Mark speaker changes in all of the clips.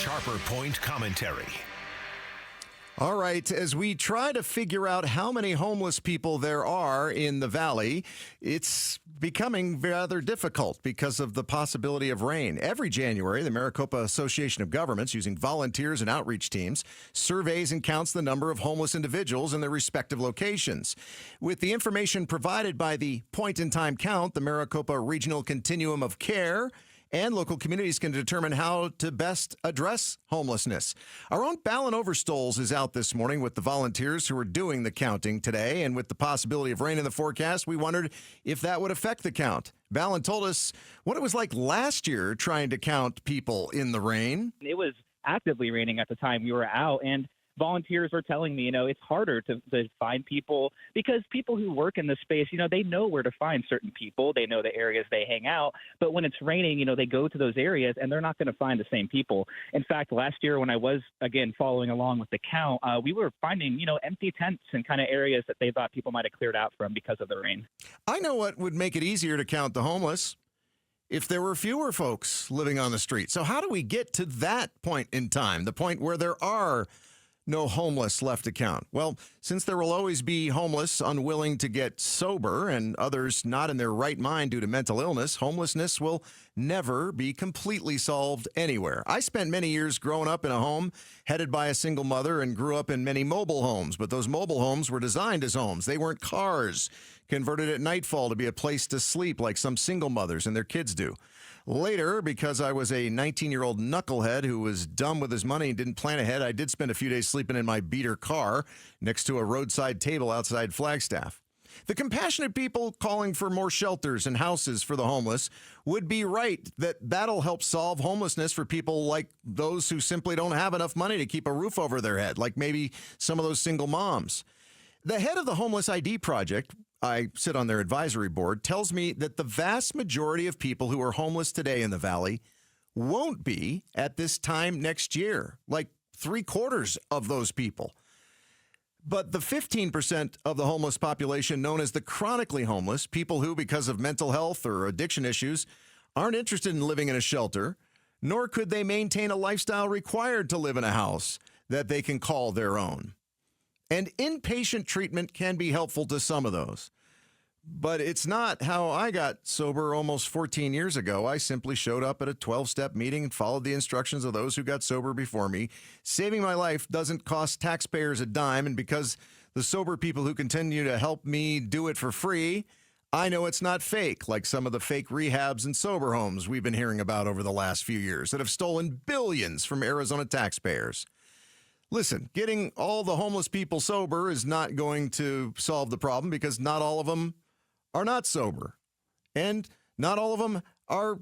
Speaker 1: Sharper Point Commentary.
Speaker 2: All right, as we try to figure out how many homeless people there are in the valley, it's becoming rather difficult because of the possibility of rain. Every January, the Maricopa Association of Governments, using volunteers and outreach teams, surveys and counts the number of homeless individuals in their respective locations. With the information provided by the point-in-time count, the Maricopa Regional Continuum of Care and local communities can determine how to best address homelessness. Our own Ballin Overstoles is out this morning with the volunteers who are doing the counting today, and with the possibility of rain in the forecast, we wondered if that would affect the count. Ballin told us what it was like last year trying to count people in the rain.
Speaker 3: It was actively raining at the time we were out, and volunteers were telling me, it's harder to find people because people who work in the space, they know where to find certain people. They know the areas they hang out. But when it's raining, they go to those areas and they're not going to find the same people. In fact, last year when I was, again, following along with the count, we were finding, empty tents and kind of areas that they thought people might have cleared out from because of the rain.
Speaker 2: I know what would make it easier to count the homeless if there were fewer folks living on the street. So how do we get to that point in time, the point where there are no homeless left to count? Well, since there will always be homeless unwilling to get sober and others not in their right mind due to mental illness, homelessness will never be completely solved anywhere. I spent many years growing up in a home headed by a single mother and grew up in many mobile homes, but those mobile homes were designed as homes. They weren't cars converted at nightfall to be a place to sleep like some single mothers and their kids do. Later, because I was a 19-year-old knucklehead who was dumb with his money and didn't plan ahead, I did spend a few days sleeping in my beater car next to a roadside table outside Flagstaff. The compassionate people calling for more shelters and houses for the homeless would be right that that'll help solve homelessness for people like those who simply don't have enough money to keep a roof over their head, like maybe some of those single moms. The head of the Homeless ID Project, I sit on their advisory board, tells me that the vast majority of people who are homeless today in the valley won't be at this time next year, like 3/4 of those people. But the 15% of the homeless population known as the chronically homeless, people who, because of mental health or addiction issues, aren't interested in living in a shelter, nor could they maintain a lifestyle required to live in a house that they can call their own. And inpatient treatment can be helpful to some of those. But it's not how I got sober almost 14 years ago. I simply showed up at a 12-step meeting and followed the instructions of those who got sober before me. Saving my life doesn't cost taxpayers a dime, and because the sober people who continue to help me do it for free, I know it's not fake, like some of the fake rehabs and sober homes we've been hearing about over the last few years that have stolen billions from Arizona taxpayers. Listen, getting all the homeless people sober is not going to solve the problem because not all of them are not sober, and not all of them are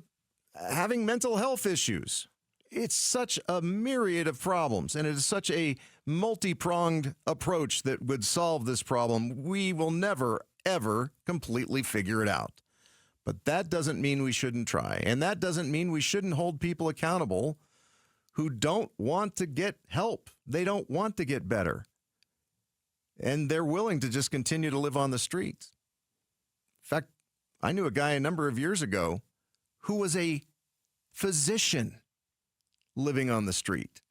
Speaker 2: having mental health issues. It's such a myriad of problems, and it is such a multi-pronged approach that would solve this problem. We will never, ever completely figure it out. But that doesn't mean we shouldn't try, and that doesn't mean we shouldn't hold people accountable who don't want to get help. They don't want to get better. And they're willing to just continue to live on the streets. In fact, I knew a guy a number of years ago who was a physician living on the street.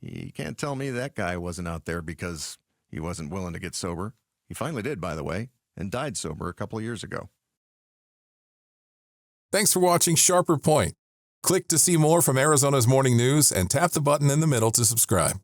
Speaker 2: You can't tell me that guy wasn't out there because he wasn't willing to get sober. He finally did, by the way, and died sober a couple of years ago.
Speaker 4: Thanks for watching Sharper Point. Click to see more from Arizona's Morning News and tap the button in the middle to subscribe.